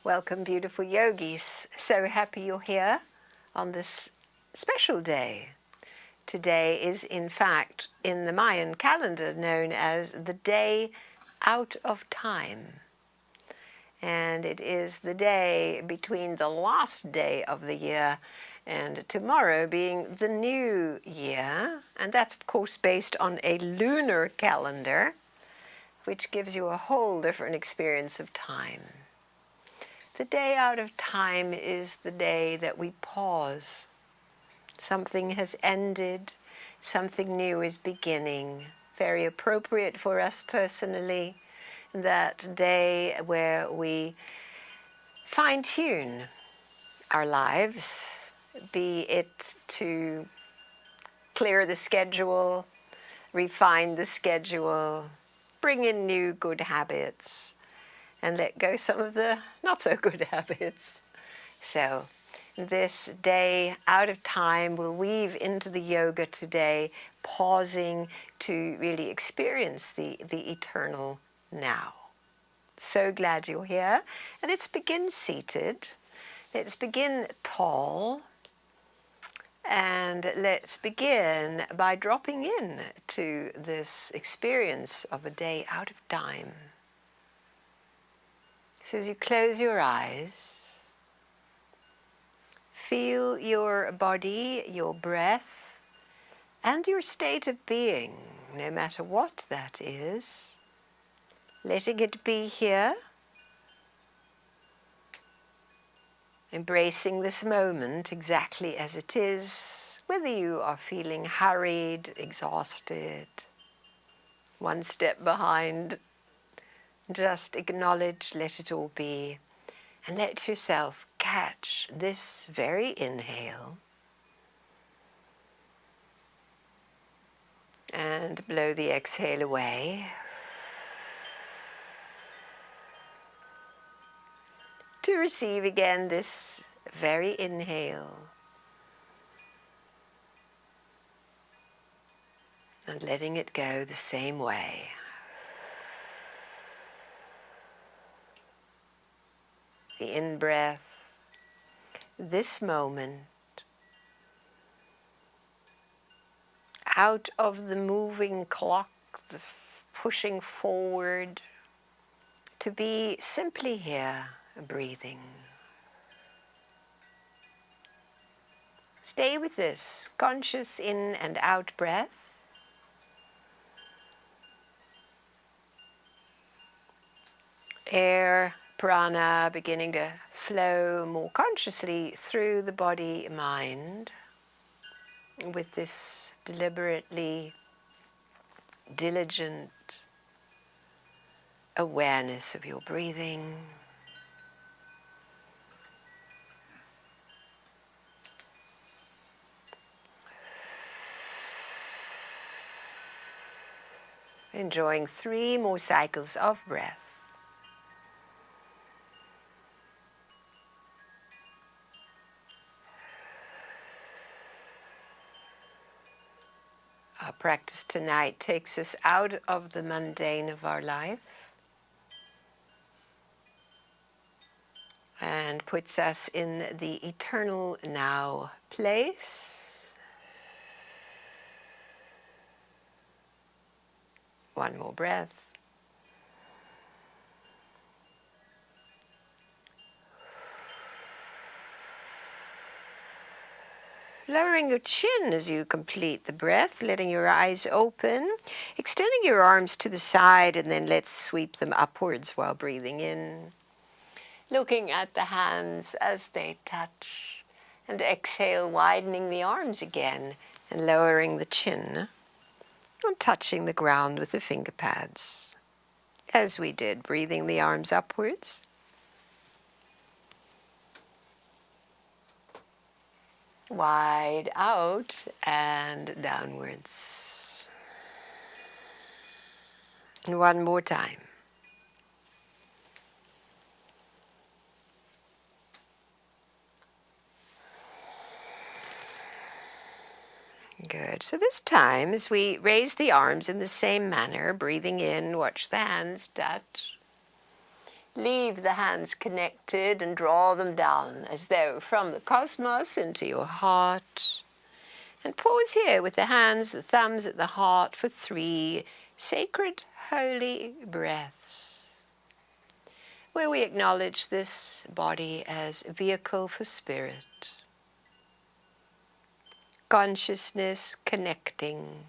Welcome, beautiful yogis. So happy you're here on this special day. Today is, in fact, in the Mayan calendar known as the day out of time. And it is the day between the last day of the year and tomorrow being the new year. And that's, of course, based on a lunar calendar, which gives you a whole different experience of time. The day out of time is the day that we pause. Something has ended, something new is beginning. Very appropriate for us personally, that day where we fine-tune our lives, be it to clear the schedule, refine the schedule, bring in new good habits, and let go some of the not so good habits. So this day out of time will weave into the yoga today, pausing to really experience the eternal now. So glad you're here. And let's begin seated. Let's begin tall. And let's begin by dropping in to this experience of a day out of time. So as you close your eyes, feel your body, your breath, and your state of being, no matter what that is, letting it be here, embracing this moment exactly as it is, whether you are feeling hurried, exhausted, one step behind. Just acknowledge, let it all be, and let yourself catch this very inhale and blow the exhale away. To receive again this very inhale and letting it go the same way. The in-breath, this moment, out of the moving clock, the pushing forward, to be simply here, breathing. Stay with this conscious in and out breath. Air, prana beginning to flow more consciously through the body, mind, with this deliberately diligent awareness of your breathing. Enjoying 3 more cycles of breath. Our practice tonight takes us out of the mundane of our life and puts us in the eternal now place. One more breath. Lowering your chin as you complete the breath, letting your eyes open, extending your arms to the side, and then let's sweep them upwards while breathing in. Looking at the hands as they touch, and exhale, widening the arms again and lowering the chin and touching the ground with the finger pads. As we did, breathing the arms upwards. Wide out and downwards. And one more time. Good. So this time, as we raise the arms in the same manner, breathing in, watch the hands touch. leave the hands connected and draw them down as though from the cosmos into your heart. And pause here with the hands, the thumbs at the heart for 3 sacred, holy breaths, where we acknowledge this body as a vehicle for spirit. Consciousness connecting,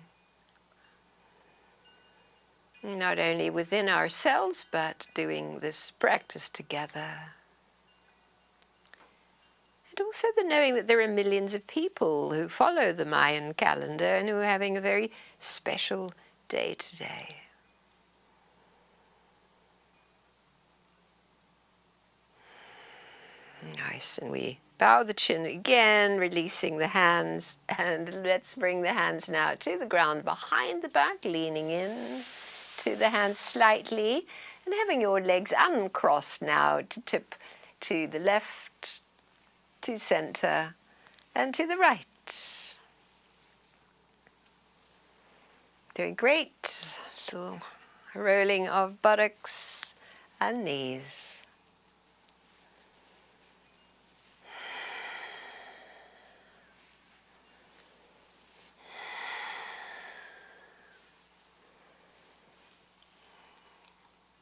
not only within ourselves, but doing this practice together. And also the knowing that there are millions of people who follow the Mayan calendar and who are having a very special day today. Nice, and we bow the chin again, releasing the hands, and let's bring the hands now to the ground behind the back, leaning in to the hands slightly, and having your legs uncrossed now to tip to the left, to center, and to the right. Doing great. Little rolling of buttocks and knees.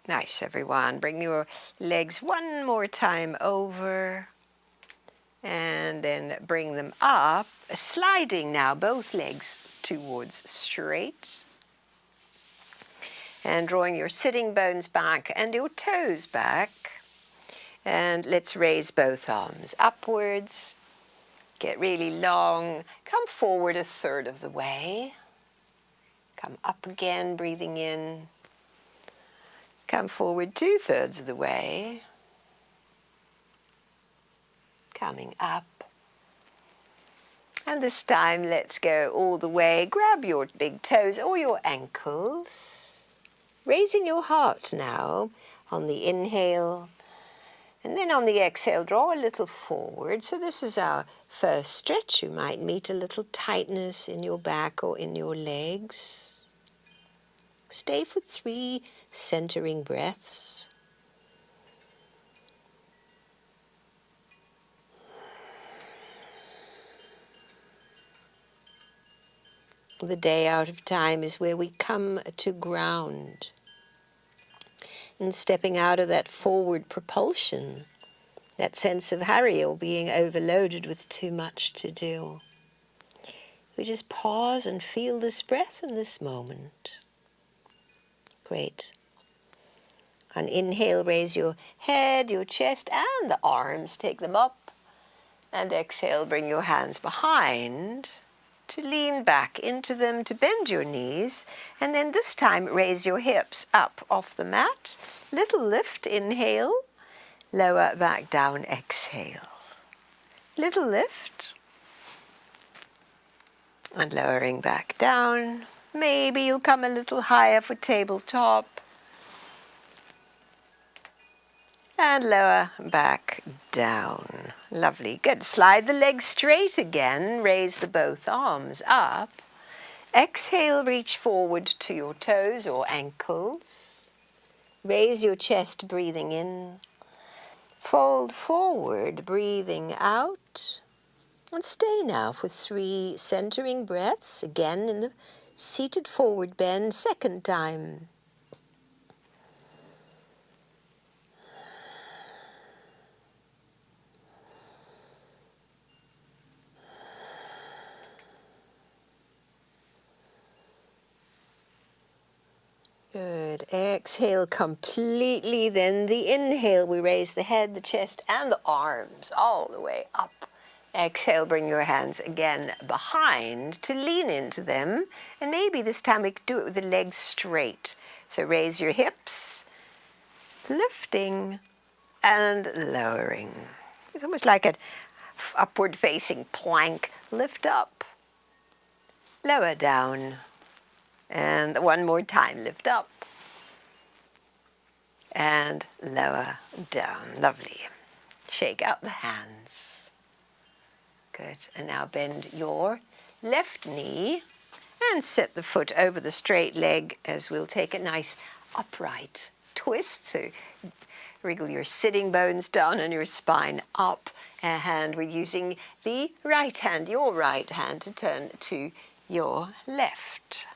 Nice, everyone. Bring your legs one more time over and then bring them up, sliding now both legs towards straight. And drawing your sitting bones back and your toes back. And let's raise both arms upwards. Get really long. Come forward 1/3 of the way. Come up again, breathing in. Come forward 2/3 of the way. Coming up. And this time, let's go all the way. Grab your big toes or your ankles. Raising your heart now on the inhale. And then on the exhale, draw a little forward. So this is our first stretch. You might meet a little tightness in your back or in your legs. Stay for 3 centering breaths. The day out of time is where we come to ground. And stepping out of that forward propulsion, that sense of hurry or being overloaded with too much to do. We just pause and feel this breath in this moment. Great. On inhale, raise your head, your chest, and the arms. Take them up. And exhale, bring your hands behind to lean back into them, to bend your knees. And then this time, raise your hips up off the mat. Little lift, inhale. Lower back down, exhale. Little lift. And lowering back down. Maybe you'll come a little higher for tabletop. And lower back down. Lovely. Good. Slide the legs straight again. Raise the both arms up. Exhale, reach forward to your toes or ankles. Raise your chest, breathing in. Fold forward, breathing out. And stay now for 3 centering breaths. Again in the seated forward bend, second time. Good. Exhale completely. Then the inhale, we raise the head, the chest, and the arms all the way up. Exhale, bring your hands again behind to lean into them. And maybe this time we could do it with the legs straight. So raise your hips, lifting and lowering. It's almost like an upward facing plank. Lift up, lower down. And one more time, lift up and lower down. Lovely. Shake out the hands. Good. And now bend your left knee and set the foot over the straight leg as we'll take a nice upright twist. So Wriggle your sitting bones down and your spine up. And we're using the right hand, your right hand, to turn to your left.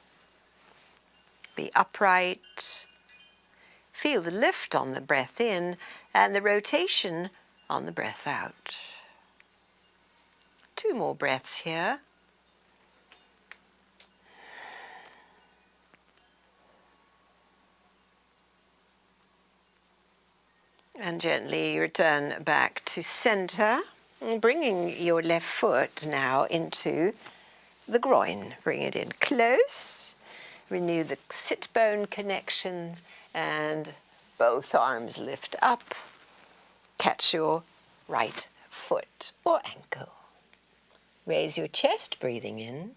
Be upright. Feel the lift on the breath in and the rotation on the breath out. 2 more breaths here. And gently return back to center, bringing your left foot now into the groin. Bring it in close. Renew the sit bone connections and both arms lift up. Catch your right foot or ankle. Raise your chest, breathing in.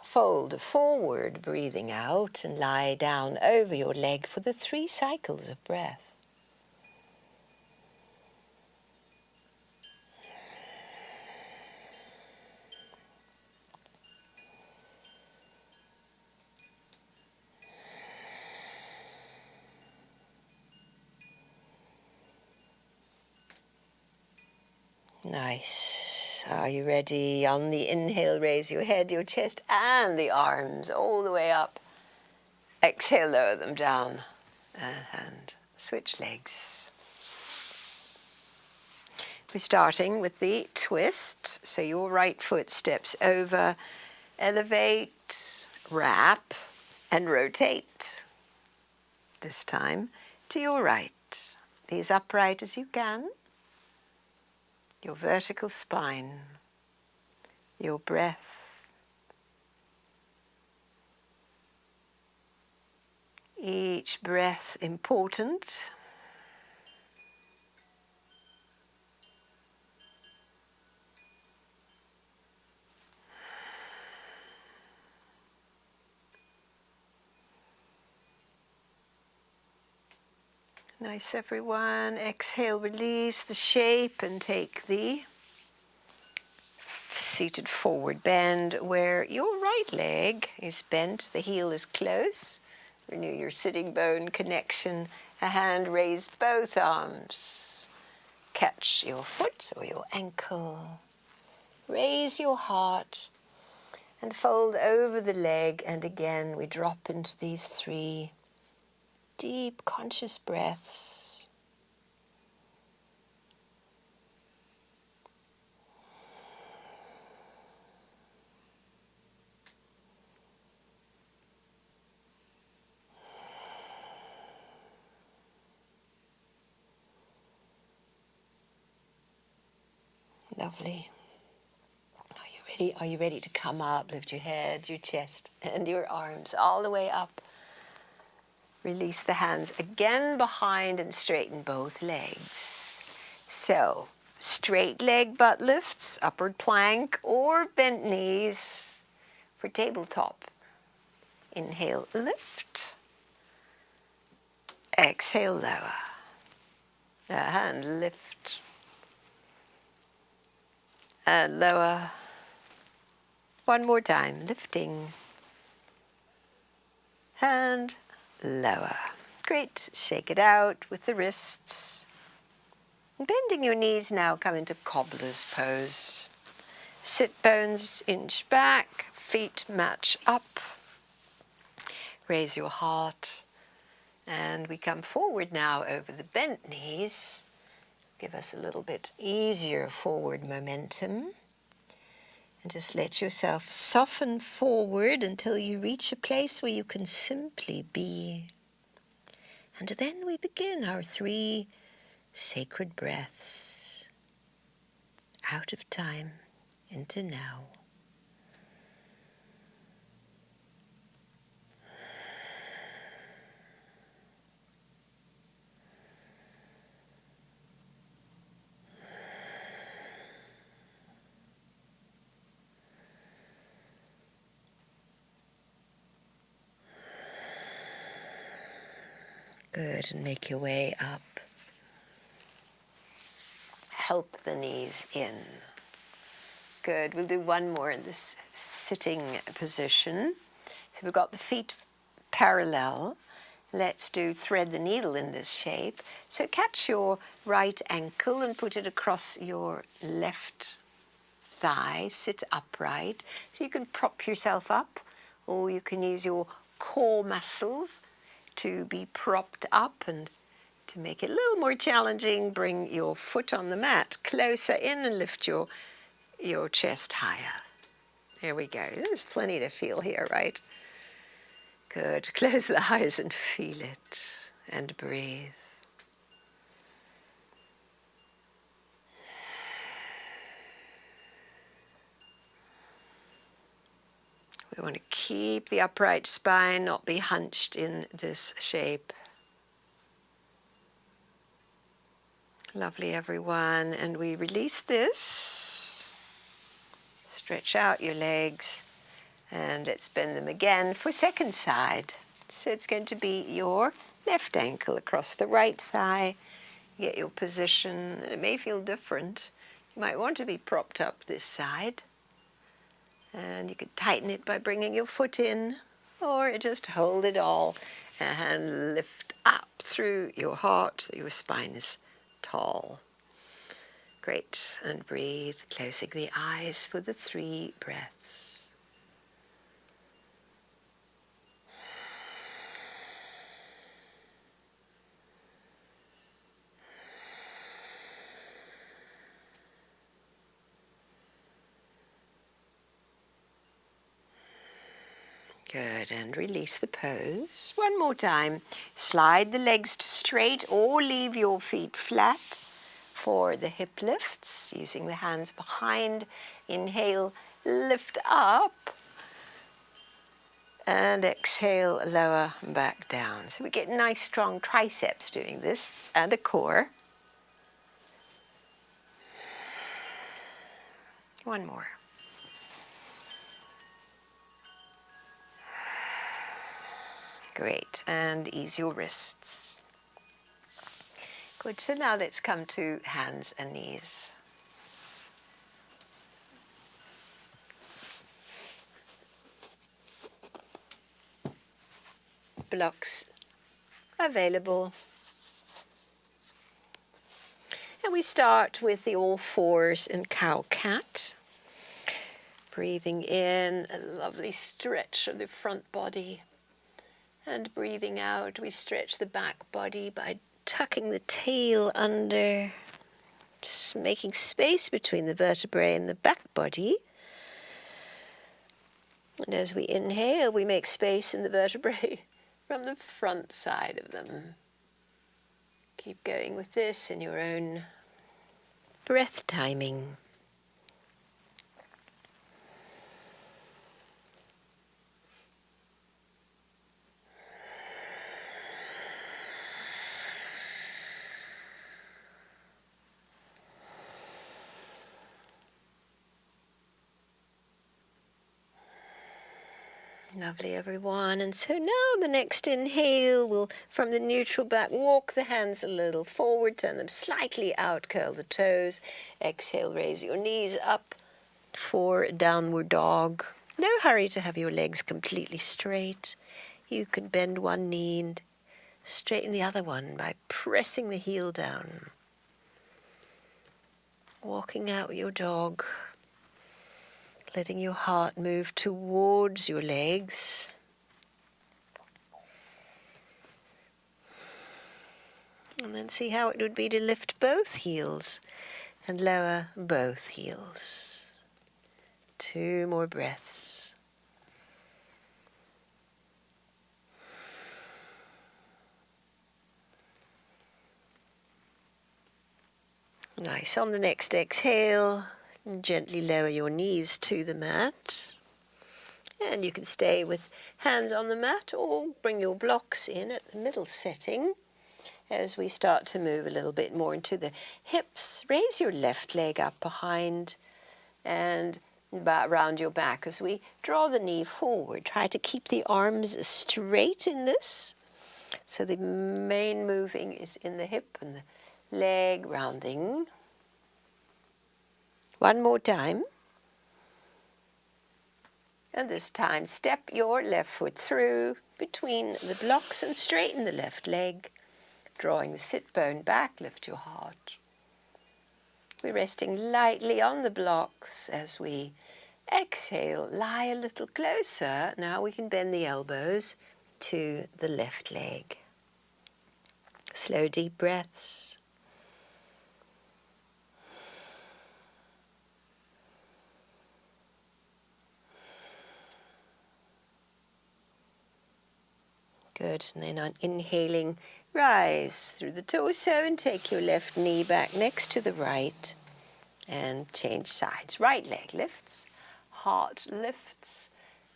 Fold forward, breathing out, and lie down over your leg for the 3 cycles of breath. Nice. Are you ready? On the inhale, raise your head, your chest, and the arms all the way up. Exhale, lower them down, and switch legs. We're starting with the twist. So your right foot steps over, elevate, wrap, and rotate. This time to your right. Be as upright as you can. Your vertical spine, your breath. Each breath important. Nice, everyone. Exhale, release the shape and take the seated forward bend where your right leg is bent, the heel is close. Renew your sitting bone connection. A hand, raise both arms. Catch your foot or your ankle. Raise your heart and fold over the leg. And again, we drop into these 3 deep conscious breaths. Lovely. Are you ready? Are you ready to come up? Lift your head, your chest, and your arms all the way up. Release the hands again behind and straighten both legs. So, straight leg butt lifts, upward plank, or bent knees for tabletop. Inhale, lift. Exhale, lower. And lift. And lower. One more time, lifting. And lower. Great. Shake it out with the wrists. Bending your knees now, come into cobbler's pose. Sit bones inch back, feet match up. Raise your heart. And we come forward now over the bent knees. Give us a little bit easier forward momentum. And just let yourself soften forward until you reach a place where you can simply be. And then we begin our 3 sacred breaths. Out of time, into now. Good, and make your way up. Help the knees in. Good, we'll do one more in this sitting position. So we've got the feet parallel, let's do thread the needle in this shape. So catch your right ankle and put it across your left thigh. Sit upright. So you can prop yourself up, or you can use your core muscles to be propped up. And to make it a little more challenging, bring your foot on the mat closer in and lift your chest higher. There we go. There's plenty to feel here, right? Good. Close the eyes and feel it and breathe. We want to keep the upright spine, not be hunched in this shape. Lovely, everyone. And we release this. Stretch out your legs. And let's bend them again for second side. So it's going to be your left ankle across the right thigh. Get your position. It may feel different. You might want to be propped up this side. And you could tighten it by bringing your foot in, or just hold it all and lift up through your heart so your spine is tall. Great. And breathe, closing the eyes for the 3 breaths. Good, and release the pose. One more time. Slide the legs to straight or leave your feet flat for the hip lifts, using the hands behind. Inhale, lift up, and exhale, lower and back down. So we get nice strong triceps doing this, and a core. One more. Great, and ease your wrists. Good, so now let's come to hands and knees. Blocks available. And we start with the all fours and cow-cat. Breathing in, a lovely stretch of the front body. And breathing out, we stretch the back body by tucking the tail under, just making space between the vertebrae and the back body. And as we inhale, we make space in the vertebrae from the front side of them. Keep going with this in your own breath timing. Lovely, everyone. And so now the next inhale, we'll, from the neutral back, walk the hands a little forward, turn them slightly out, curl the toes. Exhale, raise your knees up for downward dog. No hurry to have your legs completely straight. You can bend one knee and straighten the other one by pressing the heel down. Walking out your dog. Letting your heart move towards your legs. And then see how it would be to lift both heels and lower both heels. 2 more breaths. Nice. On the next exhale, gently lower your knees to the mat. And you can stay with hands on the mat or bring your blocks in at the middle setting. As we start to move a little bit more into the hips, raise your left leg up behind and round your back as we draw the knee forward. Try to keep the arms straight in this. So the main moving is in the hip and the leg rounding. One more time. And this time, step your left foot through between the blocks and straighten the left leg, drawing the sit bone back, lift your heart. We're resting lightly on the blocks as we exhale, lie a little closer. Now we can bend the elbows to the left leg. Slow, deep breaths. Good, and then on inhaling, rise through the torso and take your left knee back next to the right and change sides. Right leg lifts, heart lifts,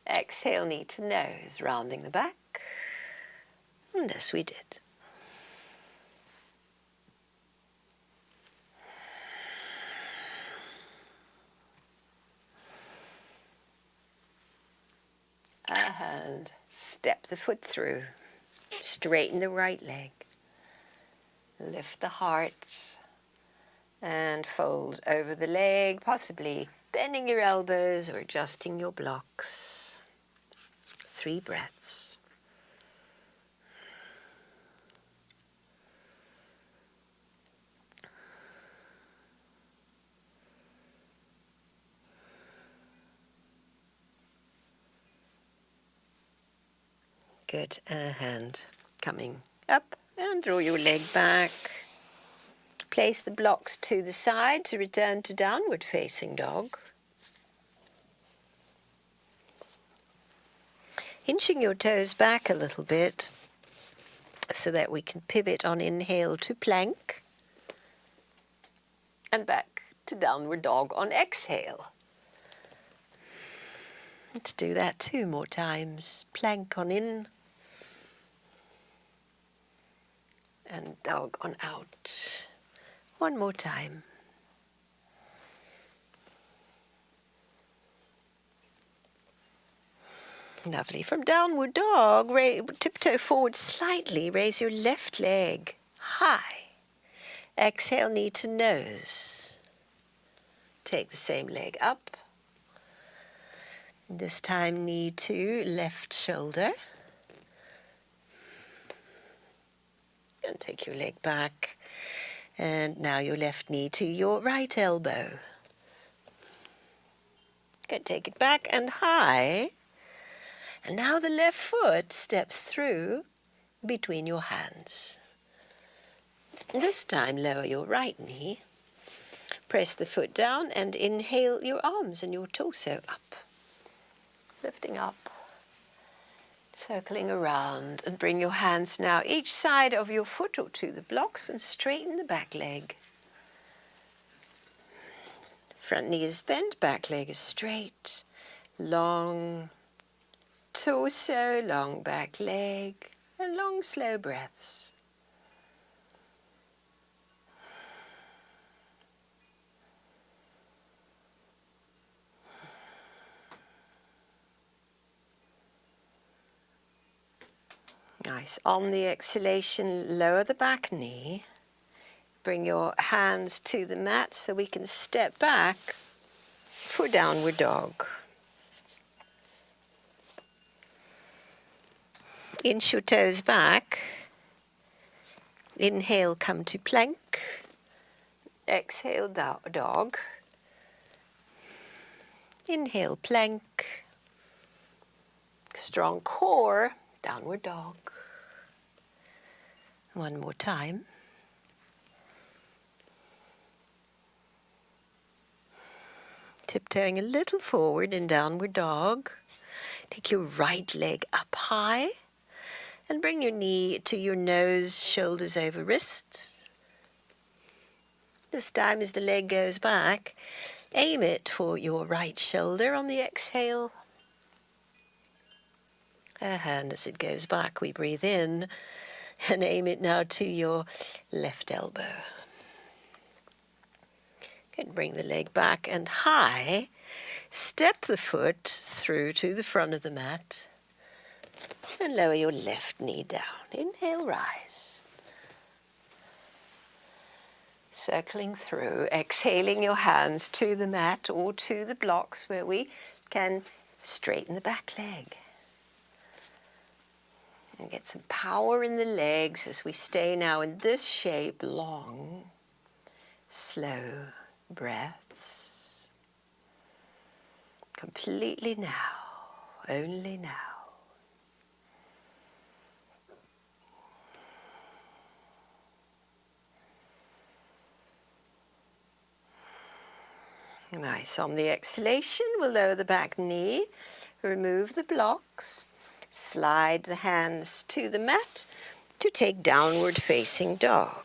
exhale knee to nose, rounding the back, and as we did. And step the foot through, straighten the right leg, lift the heart, and fold over the leg, possibly bending your elbows or adjusting your blocks. 3 breaths. Good, and coming up, and draw your leg back. Place the blocks to the side to return to downward facing dog. Hinching your toes back a little bit so that we can pivot on inhale to plank and back to downward dog on exhale. Let's do that 2 more times. Plank on in and dog on out. 1 more time. Lovely. From downward dog, tiptoe forward slightly. Raise your left leg high. Exhale, knee to nose. Take the same leg up. This time, knee to left shoulder. And take your leg back. And now your left knee to your right elbow. Good, take it back and high. And now the left foot steps through between your hands. This time, lower your right knee. Press the foot down and inhale your arms and your torso up. Lifting up, circling around, and bring your hands now each side of your foot or to the blocks and straighten the back leg. Front knee is bent, back leg is straight, long torso, long back leg, and long slow breaths. Nice. On the exhalation, lower the back knee. Bring your hands to the mat so we can step back for downward dog. Inch your toes back. Inhale, come to plank. Exhale, dog. Inhale, plank. Strong core, downward dog. 1 more time. Tiptoeing a little forward in downward dog. Take your right leg up high and bring your knee to your nose, shoulders over wrist. This time as the leg goes back, aim it for your right shoulder on the exhale. And as it goes back, we breathe in and aim it now to your left elbow. Good, bring the leg back and high. Step the foot through to the front of the mat and lower your left knee down. Inhale, rise. Circling through, exhaling your hands to the mat or to the blocks where we can Straighten the back leg. And get some power in the legs as we stay now in this shape, long, slow breaths. Completely now, only now. Nice. On the exhalation, we'll lower the back knee, remove the blocks, slide the hands to the mat to take downward facing dog.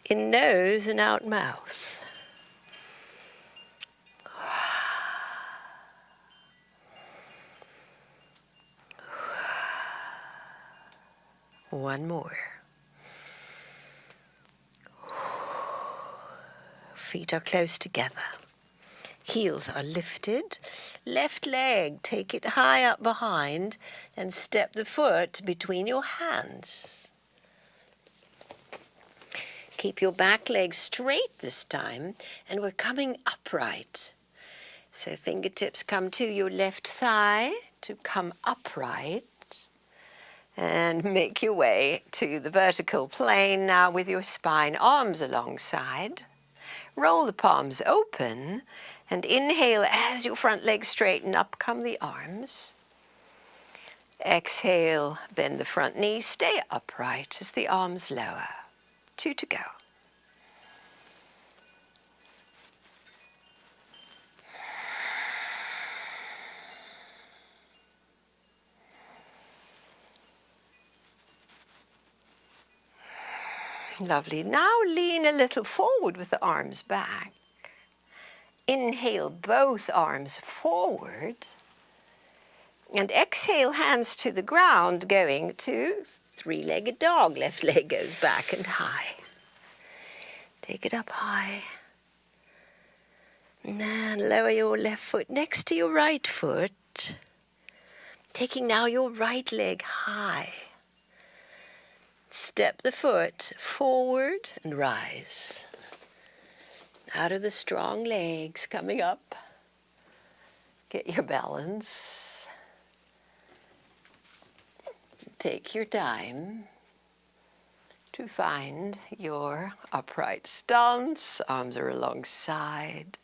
In nose and out mouth. One more. Feet are close together. Heels are lifted. Left leg, take it high up behind and step the foot between your hands. Keep your back leg straight this time, and we're coming upright. So fingertips come to your left thigh to come upright. And make your way to the vertical plane now with your spine, arms alongside. Roll the palms open and inhale as your front legs straighten, up come the arms. Exhale, bend the front knee, stay upright as the arms lower. 2 to go. Lovely. Now lean a little forward with the arms back. Inhale, both arms forward. And exhale, hands to the ground, going to three-legged dog. Left leg goes back and high. Take it up high. And then lower your left foot next to your right foot. Taking now your right leg high. Step the foot forward and rise. Out of the strong legs, coming up. Get your balance. Take your time to find your upright stance. Arms are alongside.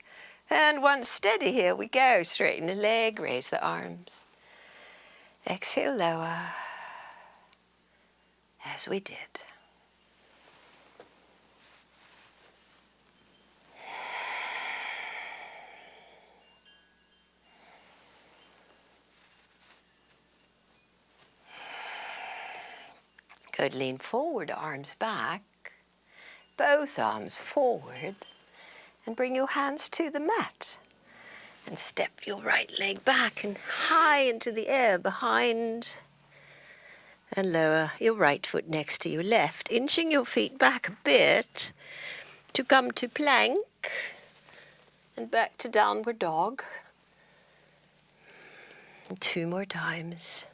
And once steady, here we go. Straighten the leg, raise the arms. Exhale, lower. As we did. Good, lean forward, arms back, both arms forward, and bring your hands to the mat. And step your right leg back and high into the air behind. And lower your right foot next to your left, inching your feet back a bit to come to plank and back to downward dog. And 2 more times.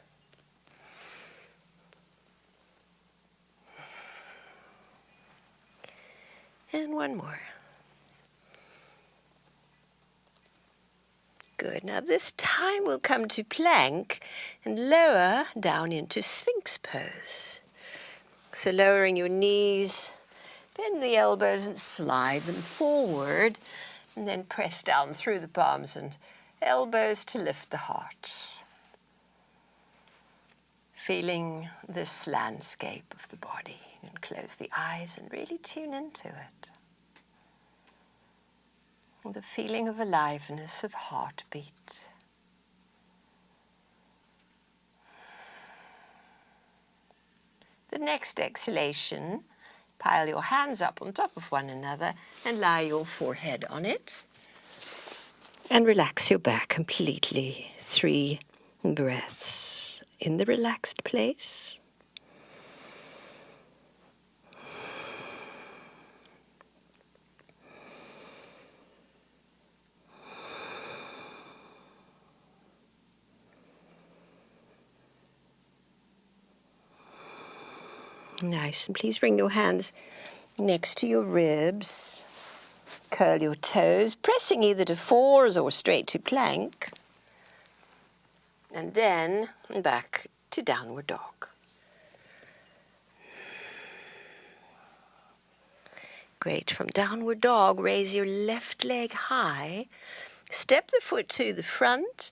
And 1 more. Good. Now this time we'll come to plank and lower down into Sphinx pose. So lowering your knees, bend the elbows and slide them forward, and then press down through the palms and elbows to lift the heart. Feeling this landscape of the body. And close the eyes and really tune into it. The feeling of aliveness of heartbeat. The next exhalation, pile your hands up on top of one another and lie your forehead on it. And relax your back completely. 3 breaths in the relaxed place. Nice. And please bring your hands next to your ribs. Curl your toes, pressing either to fours or straight to plank. And then back to downward dog. Great. From downward dog, raise your left leg high. Step the foot to the front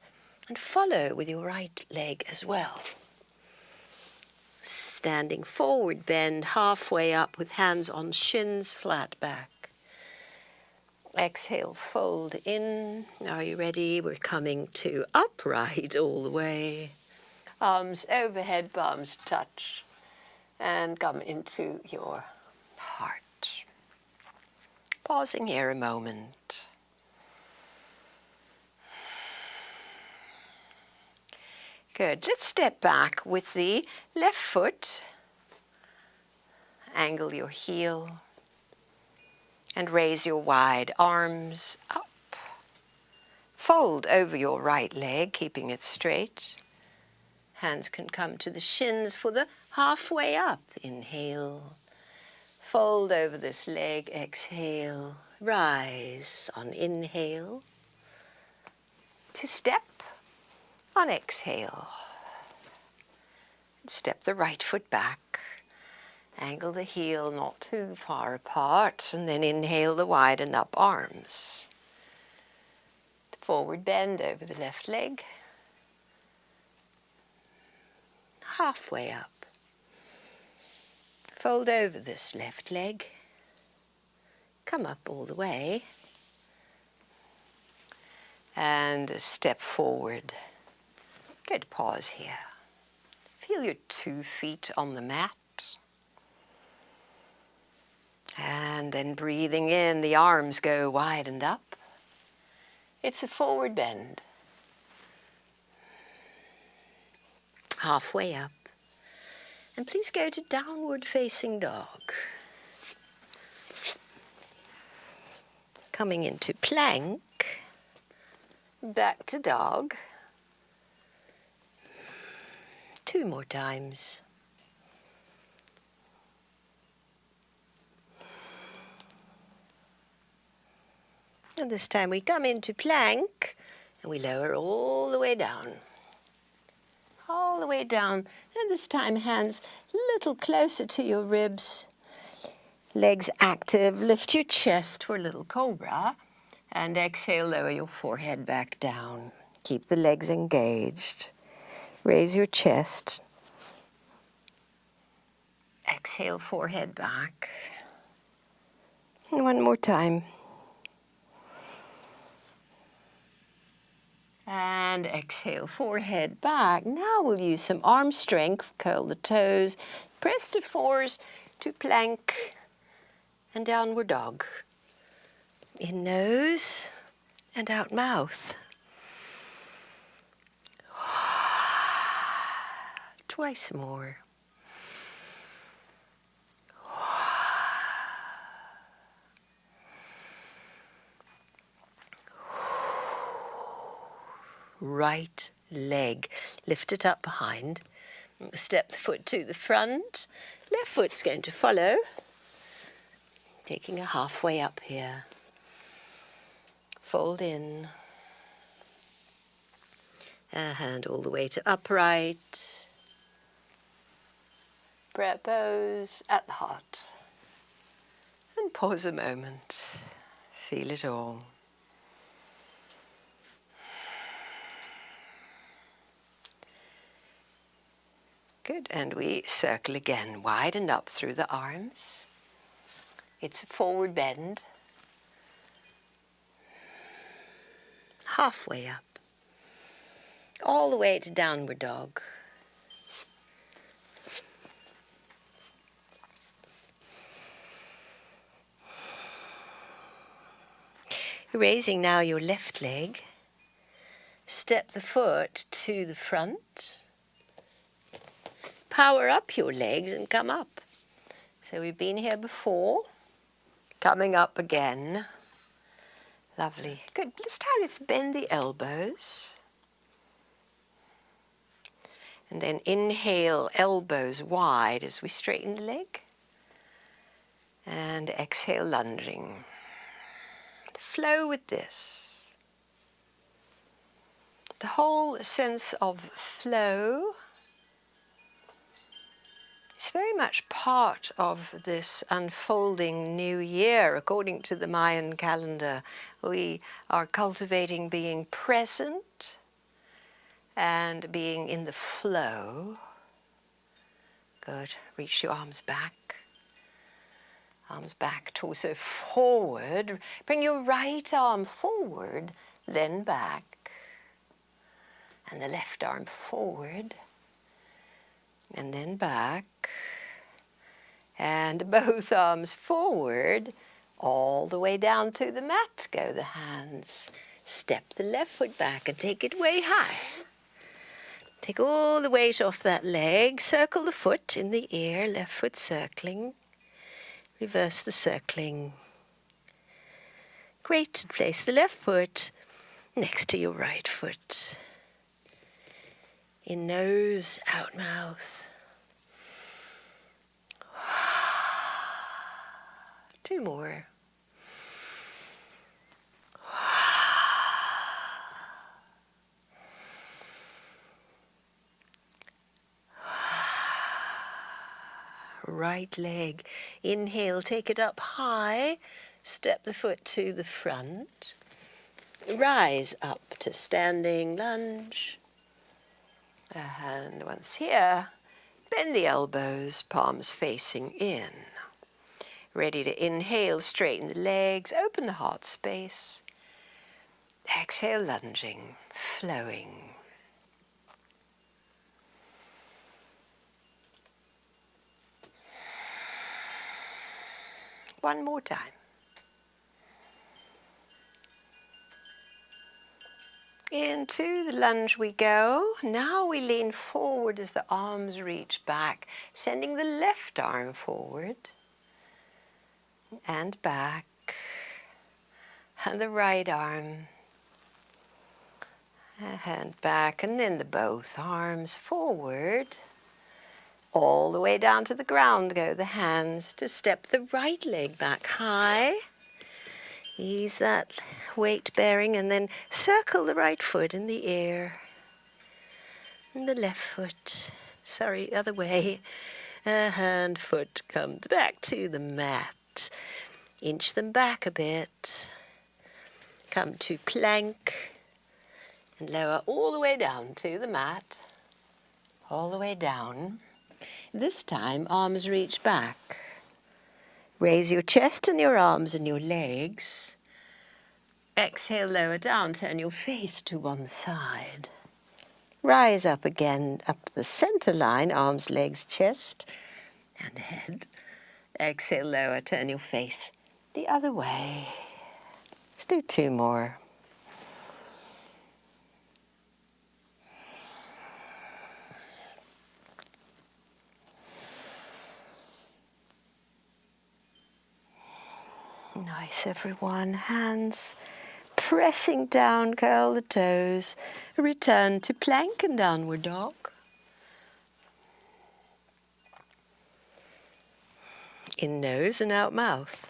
and follow with your right leg as well. Standing forward bend, halfway up with hands on shins, flat back. Exhale, fold in. Are you ready? We're coming to upright all the way. Arms overhead, palms touch. And come into your heart. Pausing here a moment. Good. Let's step back with the left foot. Angle your heel. And raise your wide arms up. Fold over your right leg, keeping it straight. Hands can come to the shins for the halfway up. Inhale. Fold over this leg, exhale. Rise on inhale. To step on exhale. Step the right foot back. Angle the heel not too far apart, and then inhale the widen up arms. Forward bend over the left leg. Halfway up. Fold over this left leg. Come up all the way. And step forward. Good. Pause here. Feel your 2 feet on the mat. And then breathing in, the arms go wide and up. It's a forward bend. Halfway up. And please go to downward facing dog. Coming into plank. Back to dog. 2 more times. And this time we come into plank and we lower all the way down. All the way down. And this time hands a little closer to your ribs. Legs active. Lift your chest for a little cobra. And exhale, lower your forehead back down. Keep the legs engaged. Raise your chest. Exhale, forehead back. And one more time. And exhale, forehead back. Now we'll use some arm strength. Curl the toes. Press to fours to plank and downward dog. In nose and out mouth. Twice more. Right leg. Lift it up behind. Step the foot to the front. Left foot's going to follow. Taking a halfway up here. Fold in. A hand all the way to upright. Breath pose at the heart. And pause a moment. Feel it all. Good, and we circle again, widen up through the arms. It's a forward bend. Halfway up. All the way to downward dog. Raising now your left leg. Step the foot to the front. Power up your legs and come up. So we've been here before. Coming up again. Lovely. Good. This time let's bend the elbows. And then inhale, elbows wide as we straighten the leg. And exhale, lunging. flow with this. The whole sense of flow is very much part of this unfolding new year. According to the Mayan calendar, we are cultivating being present and being in the flow. Good. Reach your arms back. Arms back, torso forward. Bring your right arm forward, then back. And the left arm forward, and then back. And both arms forward, all the way down to the mat go the hands. Step the left foot back and take it way high. Take all the weight off that leg. Circle the foot in the air, left foot circling. Reverse the circling. Great. Place the left foot next to your right foot. In nose, out mouth. 2 more. Right leg. Inhale, take it up high. Step the foot to the front. Rise up to standing lunge. And once here, bend the elbows, palms facing in. Ready to inhale, straighten the legs, open the heart space. Exhale, lunging, flowing. One more time. Into the lunge we go. Now we lean forward as the arms reach back, sending the left arm forward and back, and the right arm and back, and then both arms forward. All the way down to the ground go the hands to step the right leg back high. Ease that weight bearing and then circle the right foot in the air. And the left foot, other way. Hand, foot comes back to the mat. Inch them back a bit. Come to plank. And lower all the way down to the mat. All the way down. This time, arms reach back. Raise your chest and your arms and your legs. Exhale, lower down, turn your face to one side. Rise up again, up to the center line, arms, legs, chest, and head. Exhale, lower, turn your face the other way. Let's do 2 more. Nice, everyone. Hands pressing down, curl the toes. Return to plank and downward dog. In nose and out mouth.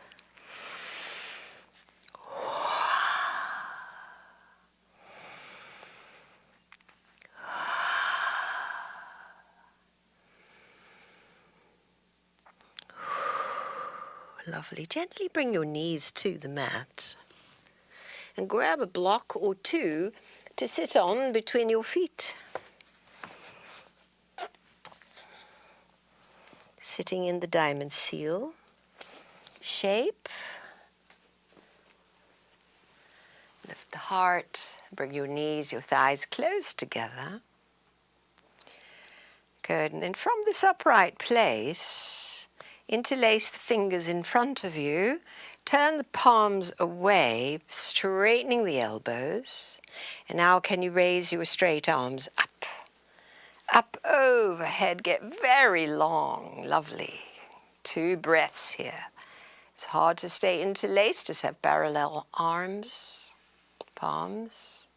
Lovely. Gently bring your knees to the mat and grab a block or 2 to sit on between your feet. Sitting in the diamond seal shape. Lift the heart, bring your knees, your thighs close together. Good. And then from this upright place, interlace the fingers in front of you, turn the palms away, straightening the elbows. And now can you raise your straight arms up? Up overhead, get very long, lovely. 2 breaths here. It's hard to stay interlaced, just have parallel arms, palms.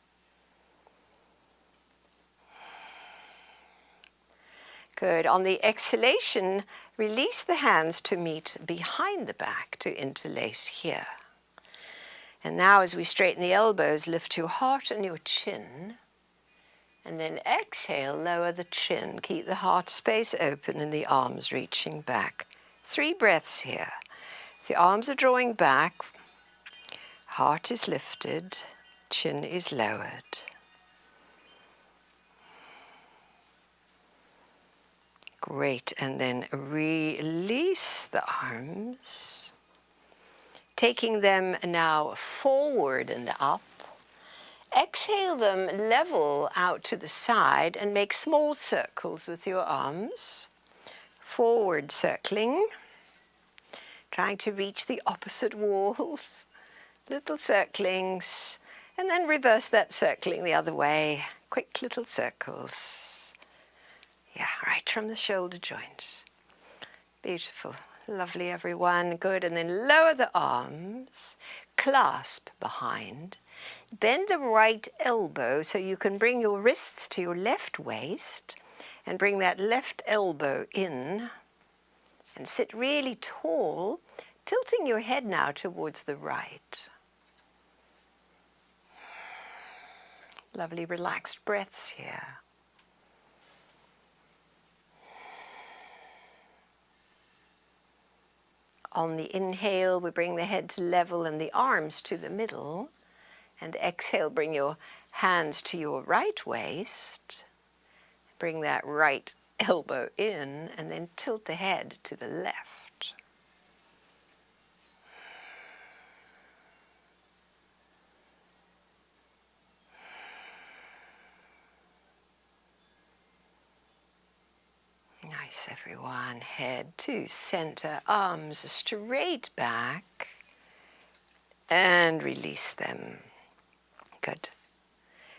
Good. On the exhalation, release the hands to meet behind the back to interlace here. And now as we straighten the elbows, lift your heart and your chin. And then exhale, lower the chin. Keep the heart space open and the arms reaching back. 3 breaths here. The arms are drawing back. Heart is lifted. Chin is lowered. Great. And then release the arms. Taking them now forward and up. Exhale them level out to the side and make small circles with your arms. Forward circling. Trying to reach the opposite walls. Little circlings. And then reverse that circling the other way. Quick little circles. Yeah, right from the shoulder joints. Beautiful. Lovely, everyone. Good. And then lower the arms, clasp behind. Bend the right elbow so you can bring your wrists to your left waist and bring that left elbow in and sit really tall, tilting your head now towards the right. Lovely, relaxed breaths here. On the inhale, we bring the head to level and the arms to the middle. And exhale, bring your hands to your right waist. Bring that right elbow in and then tilt the head to the left. Nice, everyone. Head to center, arms straight back, and release them. Good.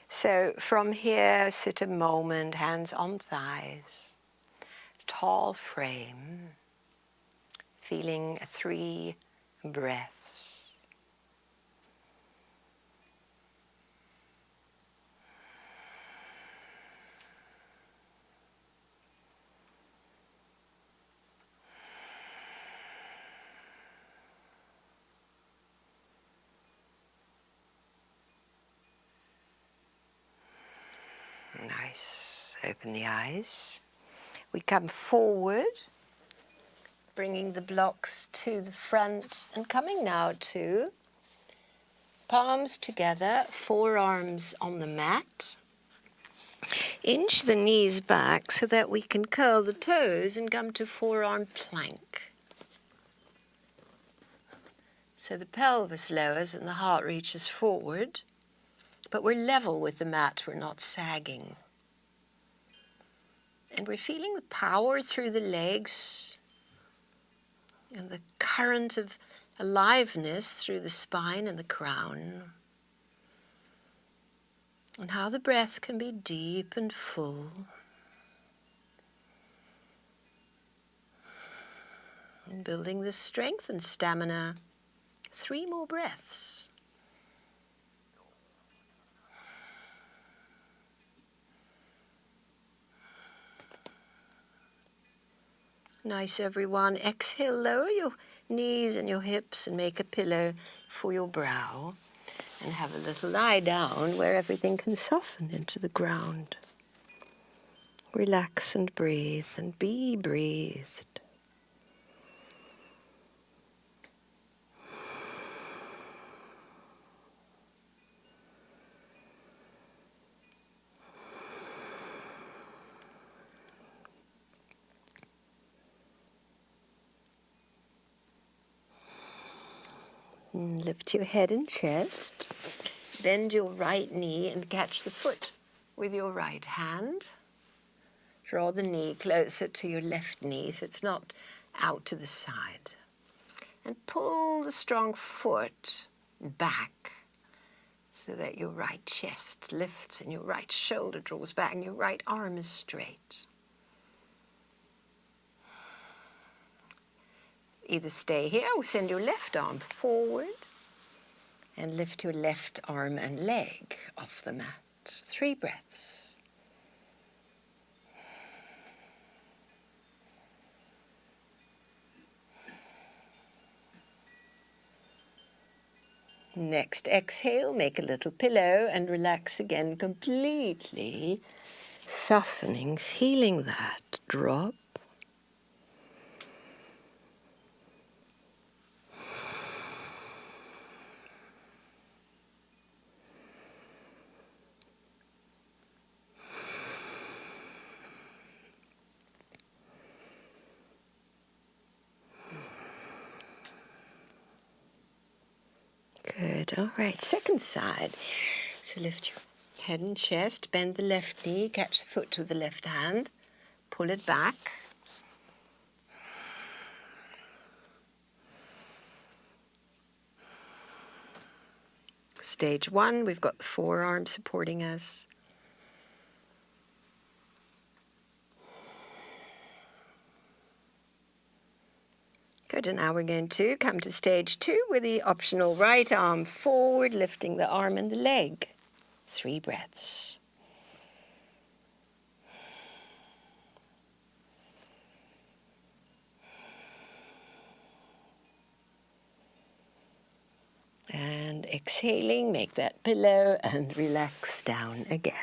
So from here, sit a moment, hands on thighs, tall frame, feeling 3 breaths. Nice. Open the eyes. We come forward, bringing the blocks to the front and coming now to palms together, forearms on the mat. Inch the knees back so that we can curl the toes and come to forearm plank. So the pelvis lowers and the heart reaches forward, but we're level with the mat, we're not sagging. And we're feeling the power through the legs and the current of aliveness through the spine and the crown. And how the breath can be deep and full. And building this strength and stamina. 3 more breaths. Nice, everyone. Exhale, lower your knees and your hips and make a pillow for your brow. And have a little lie down where everything can soften into the ground. Relax and breathe and be breathed. And lift your head and chest. Bend your right knee and catch the foot with your right hand. Draw the knee closer to your left knee so it's not out to the side. And pull the strong foot back so that your right chest lifts and your right shoulder draws back and your right arm is straight. Either stay here or send your left arm forward and lift your left arm and leg off the mat. 3 breaths. Next exhale, make a little pillow and relax again completely, softening, feeling that drop. Good. All right. Second side. So lift your head and chest, bend the left knee, catch the foot with the left hand, pull it back. Stage one, we've got the forearm supporting us. Good, and now we're going to come to stage two with the optional right arm forward, lifting the arm and the leg. 3 breaths. And exhaling, make that pillow and relax down again.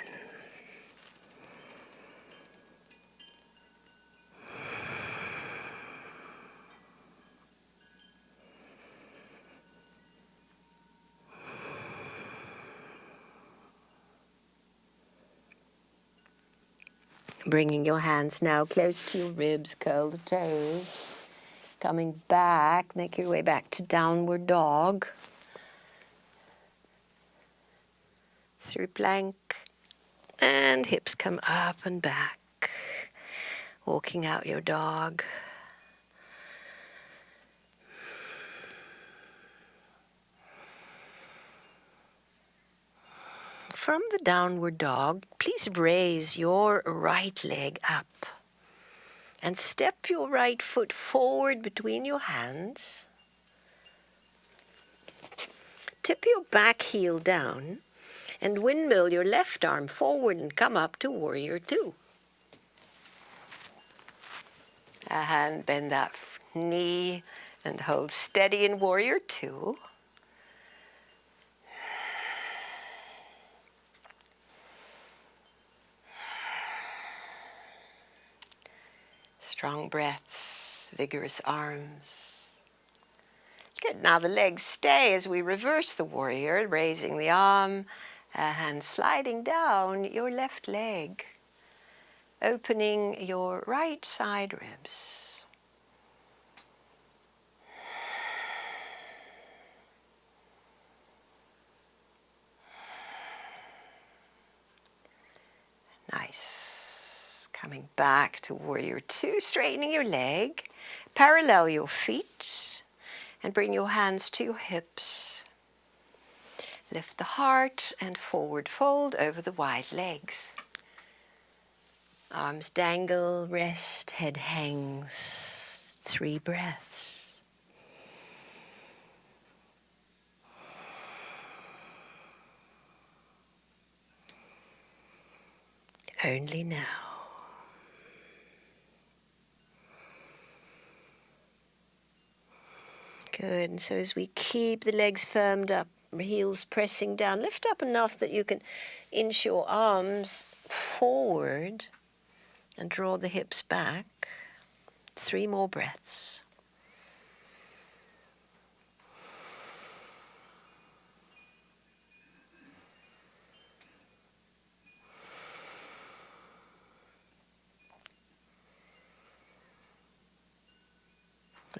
Bringing your hands now close to your ribs, curl the toes. Coming back, make your way back to downward dog. Through plank. And hips come up and back. Walking out your dog. From the downward dog, please raise your right leg up. And step your right foot forward between your hands. Tip your back heel down and windmill your left arm forward and come up to warrior two. And bend that knee and hold steady in warrior two. Strong breaths, vigorous arms. Good, now the legs stay as we reverse the warrior, raising the arm and sliding down your left leg, opening your right side ribs. Nice. Coming back to warrior two, straightening your leg, parallel your feet, and bring your hands to your hips. Lift the heart and forward fold over the wide legs. Arms dangle, rest, head hangs. 3 breaths. Only now. Good, and so as we keep the legs firmed up, heels pressing down, lift up enough that you can inch your arms forward and draw the hips back. 3 more breaths.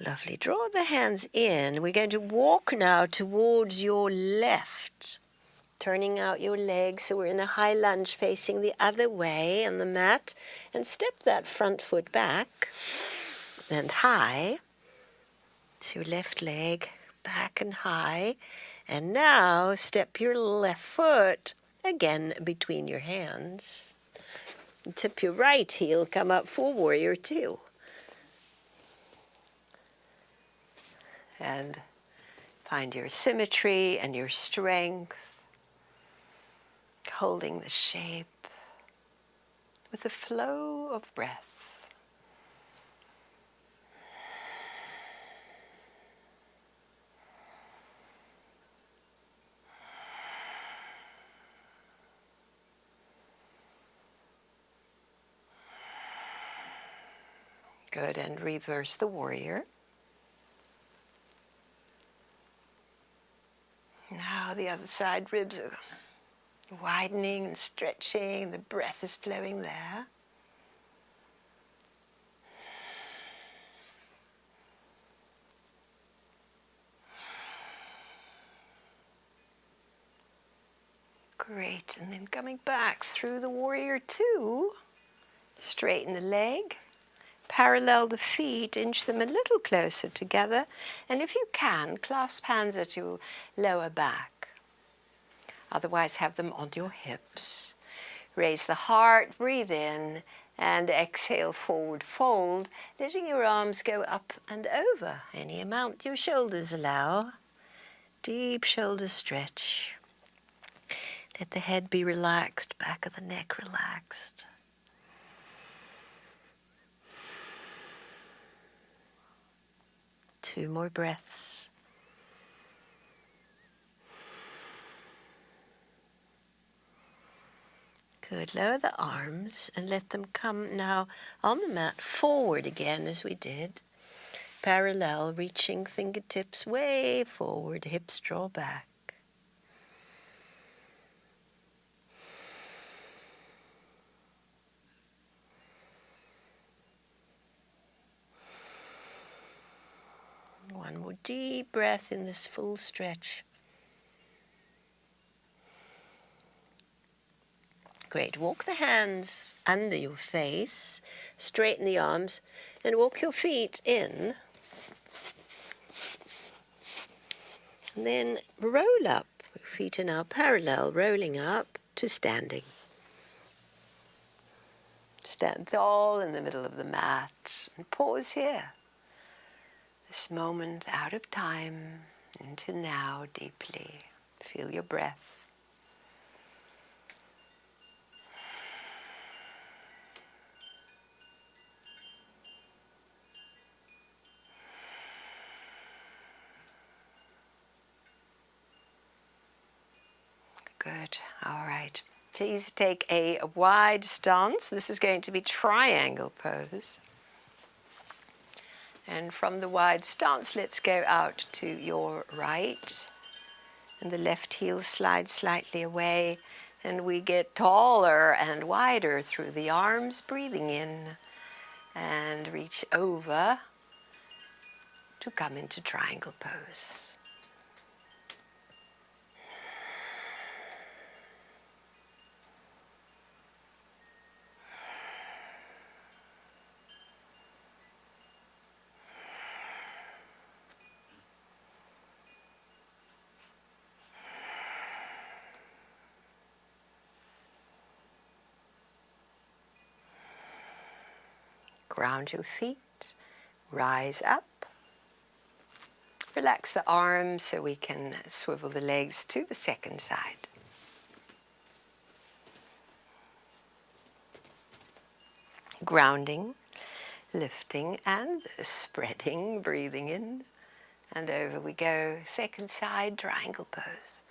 Lovely. Draw the hands in. We're going to walk now towards your left, turning out your legs so we're in a high lunge facing the other way on the mat, and step that front foot back and high. So your left leg back and high, and now step your left foot again between your hands. And tip your right heel, come up for warrior two. And find your symmetry and your strength, holding the shape with a flow of breath. Good, and reverse the warrior. Now the other side, ribs are widening and stretching, the breath is flowing there. Great, and then coming back through the warrior two, straighten the leg, parallel the feet, inch them a little closer together, and if you can, clasp hands at your lower back. Otherwise, have them on your hips. Raise the heart, breathe in, and exhale, forward fold, letting your arms go up and over any amount your shoulders allow. Deep shoulder stretch. Let the head be relaxed, back of the neck relaxed. Two more breaths. Good. Lower the arms and let them come now on the mat forward again as we did. Parallel, reaching fingertips way forward, hips draw back. One more deep breath in this full stretch. Great. Walk the hands under your face, straighten the arms, and walk your feet in. And then roll up. Your feet are now parallel, rolling up to standing. Stand tall in the middle of the mat and pause here. This moment out of time, into now deeply. Feel your breath. Good. All right. Please take a wide stance. This is going to be triangle pose. And from the wide stance, let's go out to your right. And the left heel slides slightly away. And we get taller and wider through the arms, breathing in. And reach over to come into triangle pose. Ground your feet, rise up. Relax the arms so we can swivel the legs to the second side. Grounding, lifting and spreading, breathing in and over we go. Second side, triangle pose.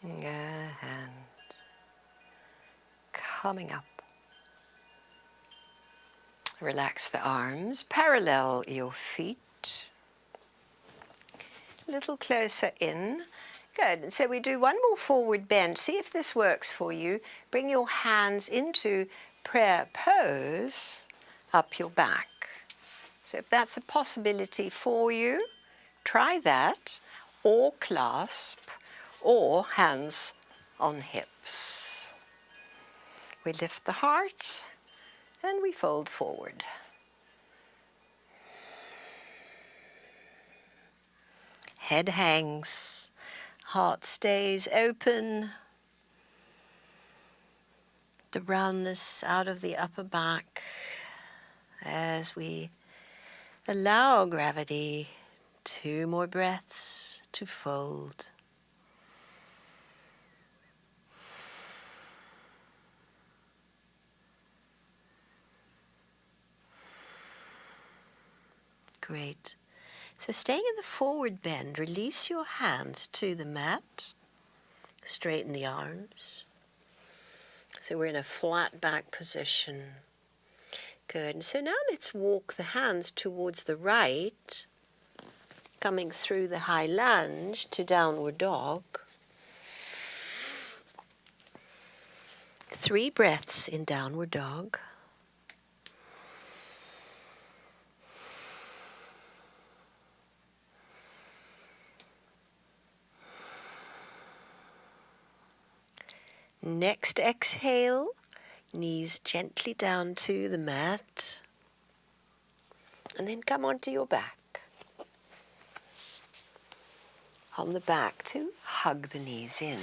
And coming up. Relax the arms, parallel your feet. A little closer in. Good. And so we do one more forward bend. See if this works for you. Bring your hands into prayer pose up your back. So if that's a possibility for you, try that, or clasp, or hands on hips. We lift the heart and we fold forward. Head hangs, heart stays open. The roundness out of the upper back as we allow gravity 2 more breaths to fold. Great. So staying in the forward bend, release your hands to the mat. Straighten the arms. So we're in a flat back position. Good. And so now let's walk the hands towards the right, coming through the high lunge to downward dog. 3 breaths in downward dog. Next exhale, knees gently down to the mat, and then come onto your back. On the back to hug the knees in.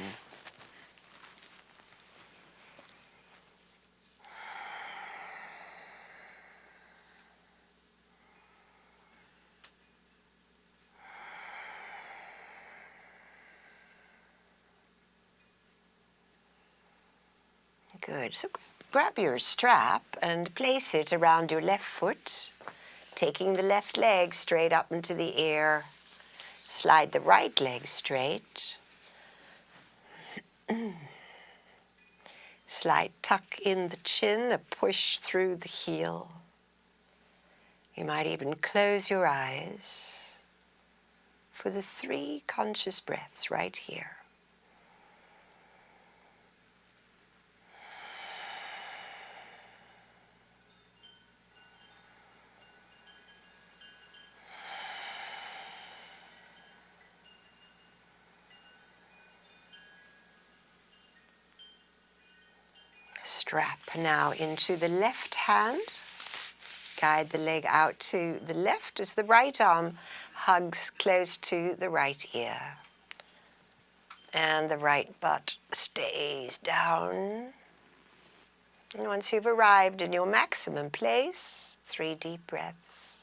Good. So grab your strap and place it around your left foot, taking the left leg straight up into the air. Slide the right leg straight. Slight tuck in the chin, a push through the heel. You might even close your eyes for the 3 conscious breaths right here. Strap now into the left hand. Guide the leg out to the left as the right arm hugs close to the right ear. And the right butt stays down. And once you've arrived in your maximum place, 3 deep breaths.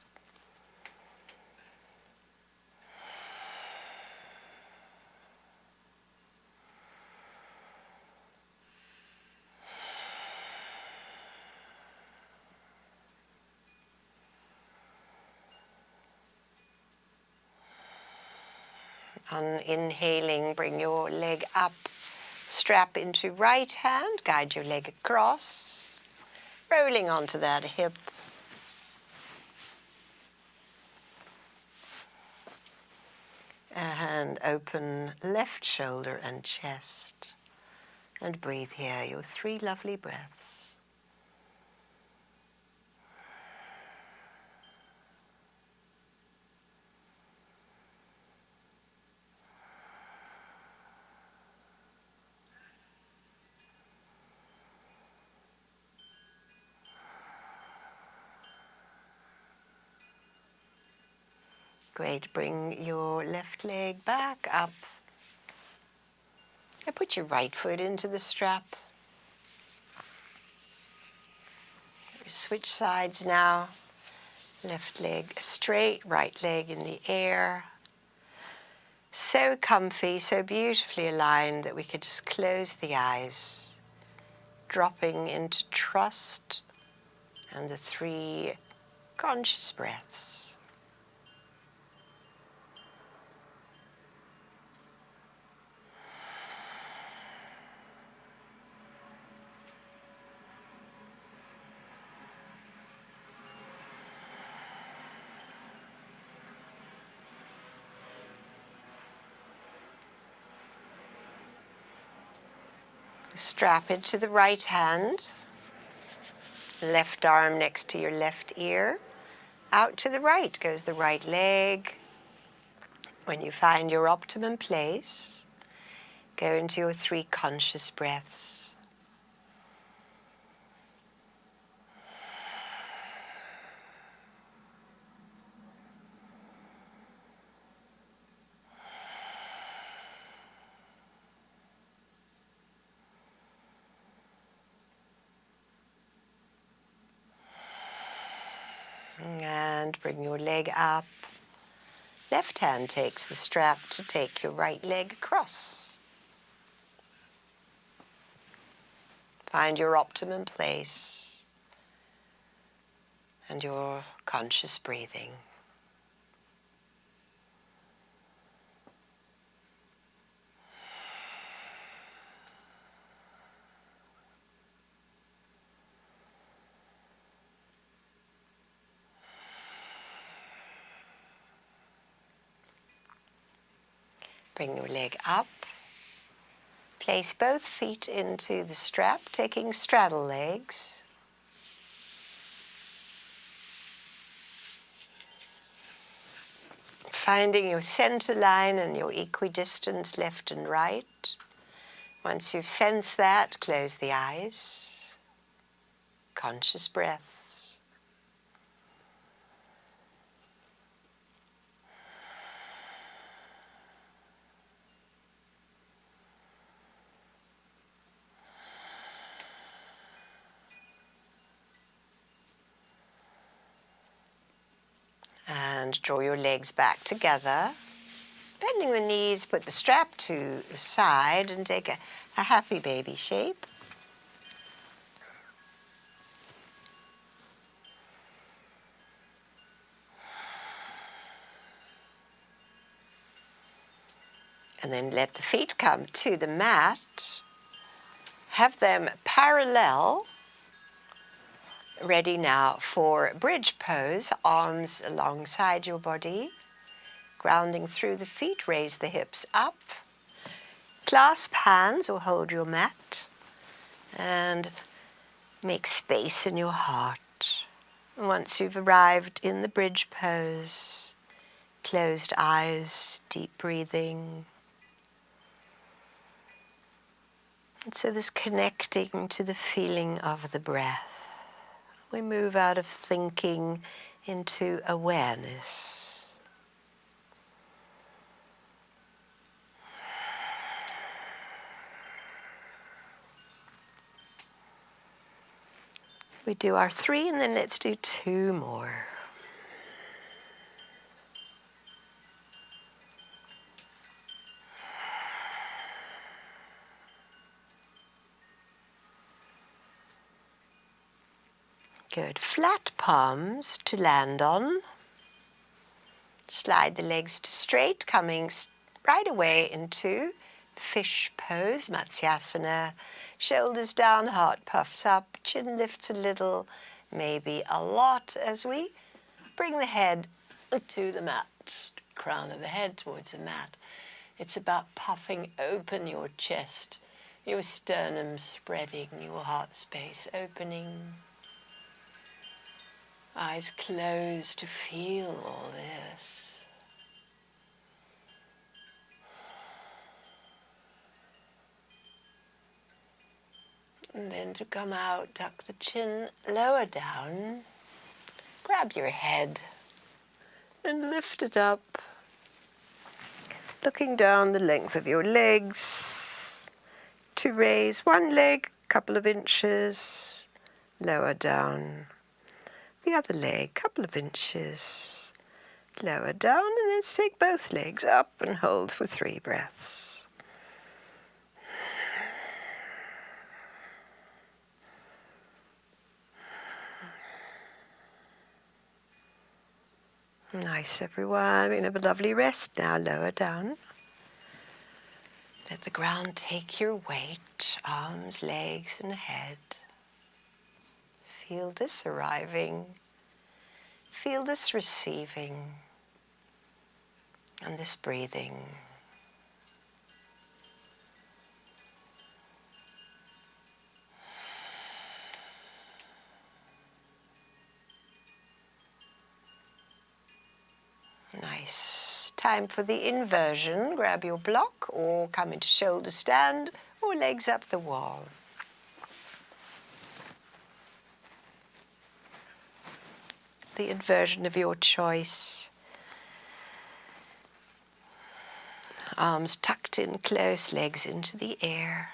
On inhaling, bring your leg up, strap into right hand, guide your leg across, rolling onto that hip. And open left shoulder and chest. And breathe here, your 3 lovely breaths. Great, bring your left leg back up. And put your right foot into the strap. Switch sides now. Left leg straight, right leg in the air. So comfy, so beautifully aligned that we could just close the eyes, dropping into trust and the 3 conscious breaths. Strap it to the right hand, left arm next to your left ear. Out to the right goes the right leg. When you find your optimum place, go into your 3 conscious breaths. And bring your leg up, Left hand takes the strap to take your right leg across. Find your optimum place and your conscious breathing. Bring your leg up. Place both feet into the strap, taking straddle legs. Finding your center line and your equidistant left and right. Once you've sensed that, close the eyes. Conscious breaths. And draw your legs back together. Bending the knees, put the strap to the side and take a happy baby shape. And then let the feet come to the mat. Have them parallel. Ready now for bridge pose, arms alongside your body. Grounding through the feet, raise the hips up. Clasp hands or hold your mat. And make space in your heart. Once you've arrived in the bridge pose, closed eyes, deep breathing. And so this connecting to the feeling of the breath. We move out of thinking into awareness. We do our 3 and then let's do 2 more. Good. Flat palms to land on. Slide the legs to straight, coming right away into fish pose, Matsyasana. Shoulders down, heart puffs up, chin lifts a little, maybe a lot, as we bring the head to the mat, crown of the head towards the mat. It's about puffing open your chest, your sternum spreading, your heart space opening. Eyes closed to feel all this. And then to come out, tuck the chin lower down. Grab your head and lift it up. Looking down the length of your legs to raise one leg a couple of inches, lower down. The other leg, couple of inches, lower down, and then take both legs up and hold for 3 breaths. Nice, everyone. We have a lovely rest now. Lower down. Let the ground take your weight, arms, legs, and head. Feel this arriving. Feel this receiving. And this breathing. Nice. Time for the inversion. Grab your block or come into shoulder stand or legs up the wall. The inversion of your choice. Arms tucked in close, legs into the air.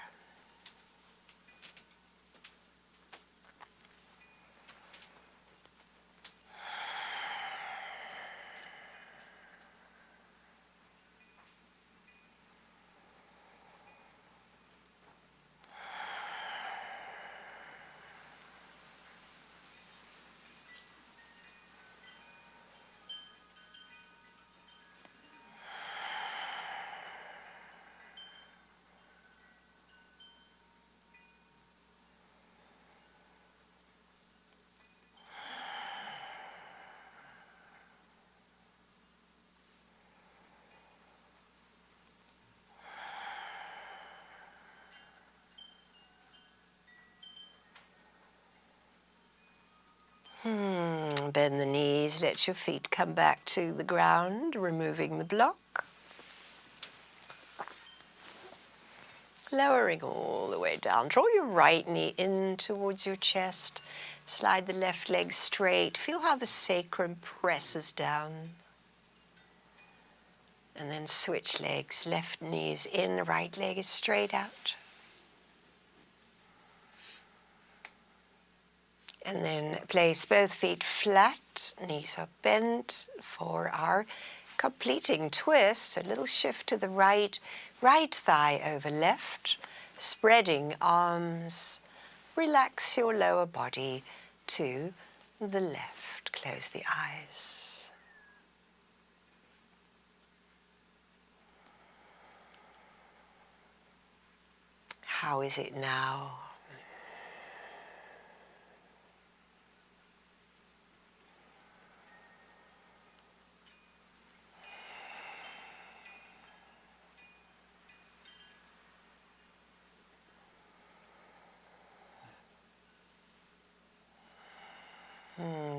Bend the knees, let your feet come back to the ground, removing the block. Lowering all the way down. Draw your right knee in towards your chest. Slide the left leg straight. Feel how the sacrum presses down. And then switch legs. Left knee is in, right leg is straight out. And then place both feet flat, knees are bent for our completing twist. A little shift to the right, right thigh over left, spreading arms. Relax your lower body to the left. Close the eyes. How is it now?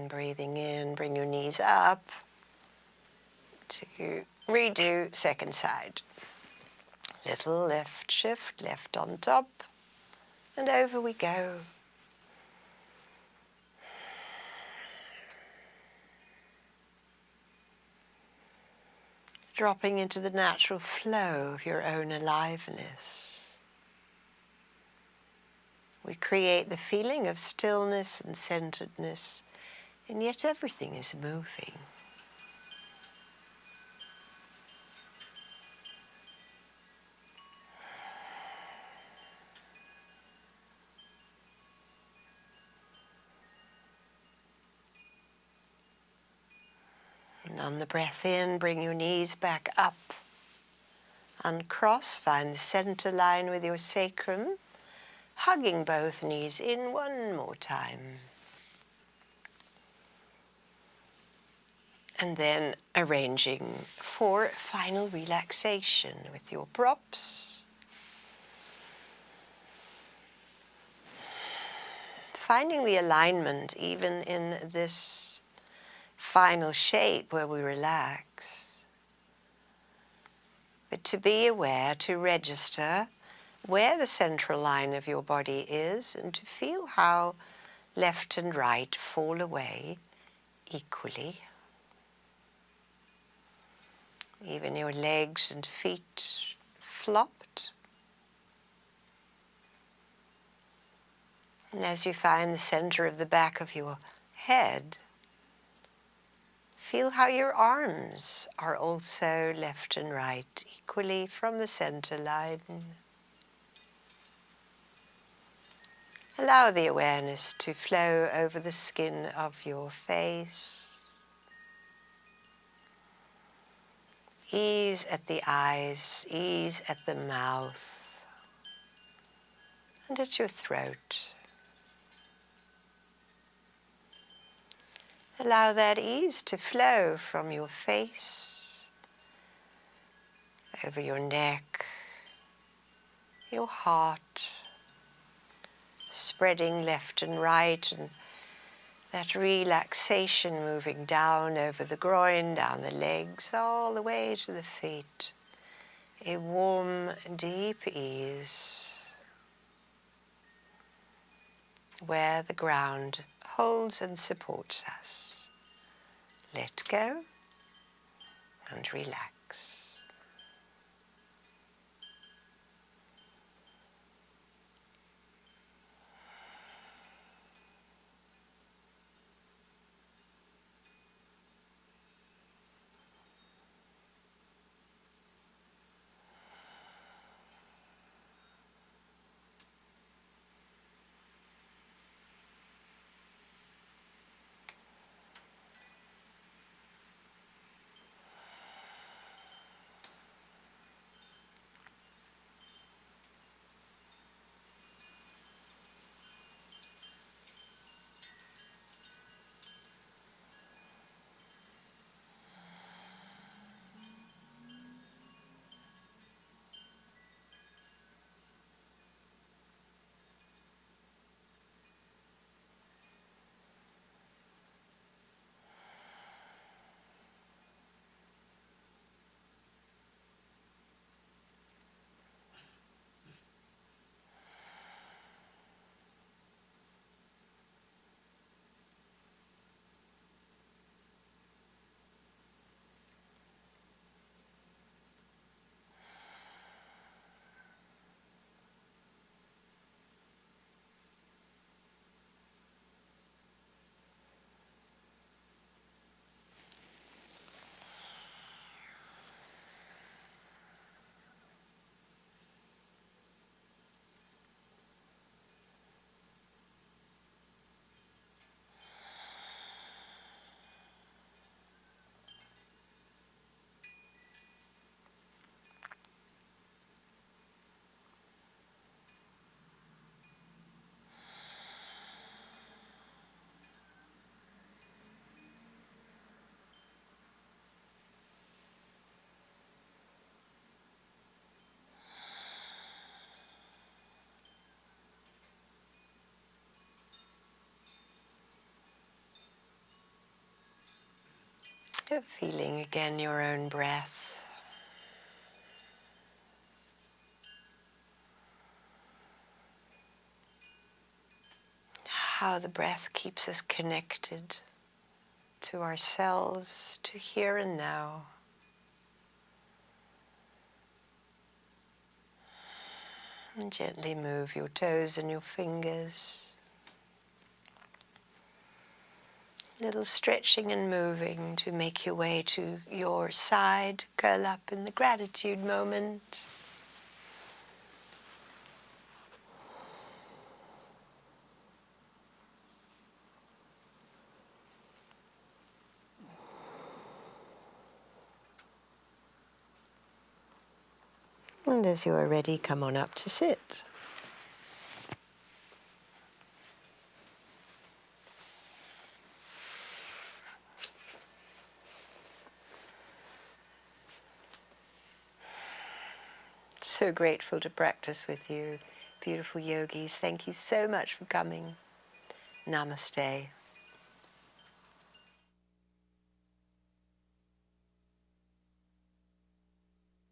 Breathing in, bring your knees up to redo second side. Little left shift, left on top, and over we go. Dropping into the natural flow of your own aliveness. We create the feeling of stillness and centeredness, and yet everything is moving. And on the breath in, bring your knees back up. Uncross, find the center line with your sacrum, hugging both knees in one more time. And then arranging for final relaxation with your props. Finding the alignment even in this final shape where we relax. But to be aware, to register where the central line of your body is and to feel how left and right fall away equally. Even your legs and feet flopped. And as you find the center of the back of your head, feel how your arms are also left and right equally from the center line. Allow the awareness to flow over the skin of your face. Ease at the eyes, ease at the mouth, and at your throat. Allow that ease to flow from your face, over your neck, your heart, spreading left and right, and that relaxation moving down over the groin, down the legs, all the way to the feet. A warm, deep ease where the ground holds and supports us. Let go and relax. You're feeling again your own breath. How the breath keeps us connected to ourselves, to here and now. And gently move your toes and your fingers. Little stretching and moving to make your way to your side. Curl up in the gratitude moment. And as you are ready, come on up to sit. So grateful to practice with you, beautiful yogis. Thank you so much for coming. Namaste.